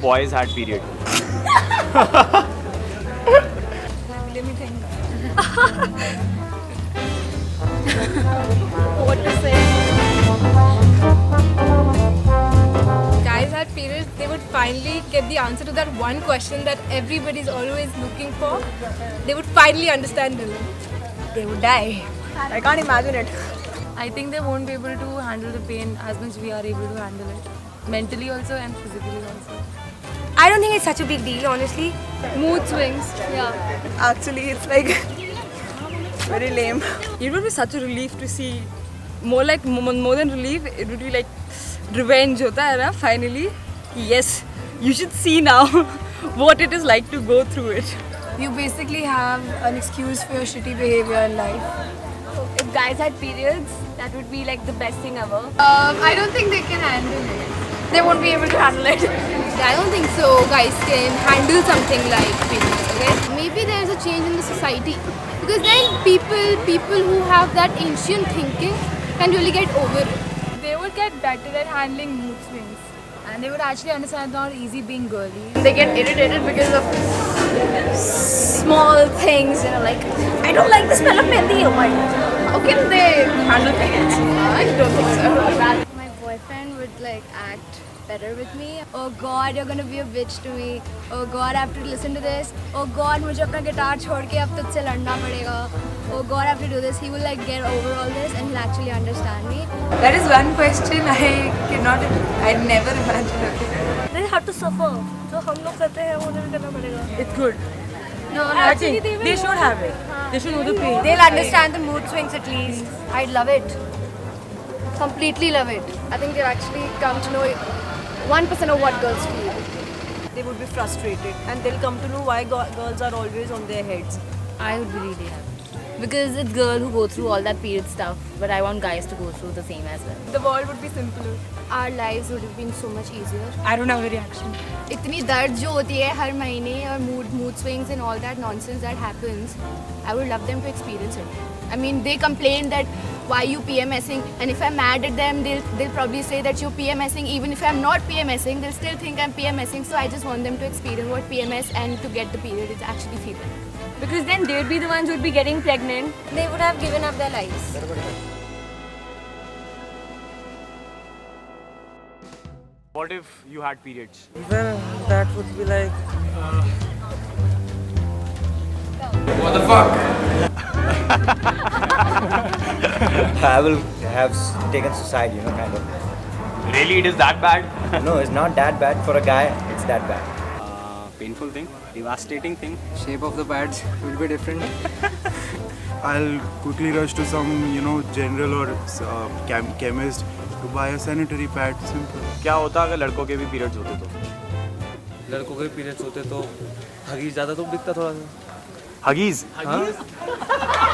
boys had period? Let me think. What to say? Guys had periods, they would finally get the answer to that one question that everybody's always looking for. They would finally understand it. They would die. I can't imagine it. I think they won't be able to handle the pain as much we are able to handle it. Mentally also and physically also. I don't think it's such a big deal, honestly. Mood swings, yeah. Actually, it's like very lame. It would be such a relief to see. More than relief, it would be like revenge. Hota hai na, finally. Yes, you should see now what it is like to go through it. You basically have an excuse for your shitty behavior in life. If guys had periods, that would be like the best thing ever. I don't think they can handle it. They won't be able to handle it. I don't think so. Guys can handle something like periods. Okay? Maybe there's a change in the society because then people who have that ancient thinking can really get over it. They would get better at handling mood swings. And they would actually understand it's not easy being girly. They get irritated because of small things, you know, like I don't like the smell of mehndi. Oh my god. How can they handle periods? I don't think so. My boyfriend would like act better with me. Oh God, you're gonna be a bitch to me. Oh God, I have to listen to this. Oh God, मुझे अपना guitar छोड़ के अब तुझसे लड़ना पड़ेगा. Oh God, I have to do this. He will like get over all this and he'll actually understand me. That is one question I'd never imagined. They have to suffer. So हम लोग करते हैं वो उन्हें करना पड़ेगा. It's good. No, Actually, they should have it. They should know the pain. They'll understand the mood swings at least. I'd love it. Completely love it. I think they'll actually come to know 1% of what girls feel. They would be frustrated and they'll come to know why girls are always on their heads. I would be really happy. Because it's girls who go through all that period stuff, but I want guys to go through the same as well. The world would be simpler. Our lives would have been so much easier. I don't have a reaction. इतनी दर्द जो होती है हर महीने और mood swings and all that nonsense that happens, I would love them to experience it. I mean, they complain that why you PMSing, and if I'm mad at them, they'll probably say that you're PMSing. Even if I'm not PMSing, they'll still think I'm PMSing. So I just want them to experience what PMS and to get the period is actually feeling. Because then they'd be the ones who'd be getting pregnant. They would have given up their lives. What if you had periods? Well, that would be like... What the fuck? I will have taken suicide, you know, kind of. Really, it is that bad? No, it's not that bad. For a guy, it's that bad. Painful thing, devastating thing. Shape of the pads will be different. I'll quickly rush to some, general or chemist to buy a sanitary pad. Simple. क्या होता अगर लड़कों के भी periods होते तो? लड़कों के पीरियड्स होते तो हगीज ज़्यादा तो दिखता थोड़ा सा. Huggies?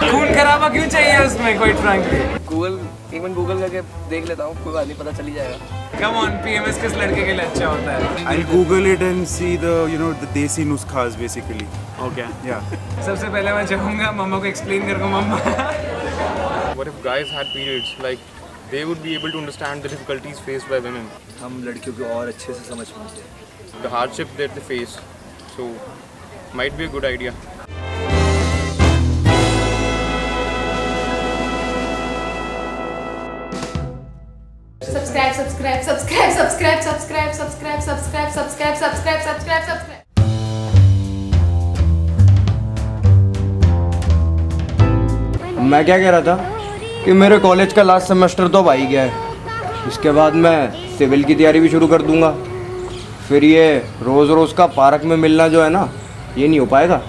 खून खराबा क्यों चाहिए उसमें quite frankly? Google करके देख लेता हूँ, कोई बात नहीं, पता चली जाएगा. Come on, PMS किस लड़के के लिए अच्छा होता है? I'll Google it and see the desi nuskhas basically. Okay. Yeah. सबसे पहले मैं चाहूँगा मम्मा को explain करूँ मम्मा. What if guys had periods? Like, they would be able to understand the difficulties faced by women. हम लड़कियों को और अच्छे से समझ पाते हैं. The hardship that they face. So, might be a good idea. Subscribe. मैं क्या कह रहा था कि मेरे कॉलेज का लास्ट सेमेस्टर तो अब आ ही गया है. इसके बाद मैं सिविल की तैयारी भी शुरू कर दूंगा. फिर ये रोज़ रोज़ का पार्क में मिलना जो है ना, ये नहीं हो पाएगा.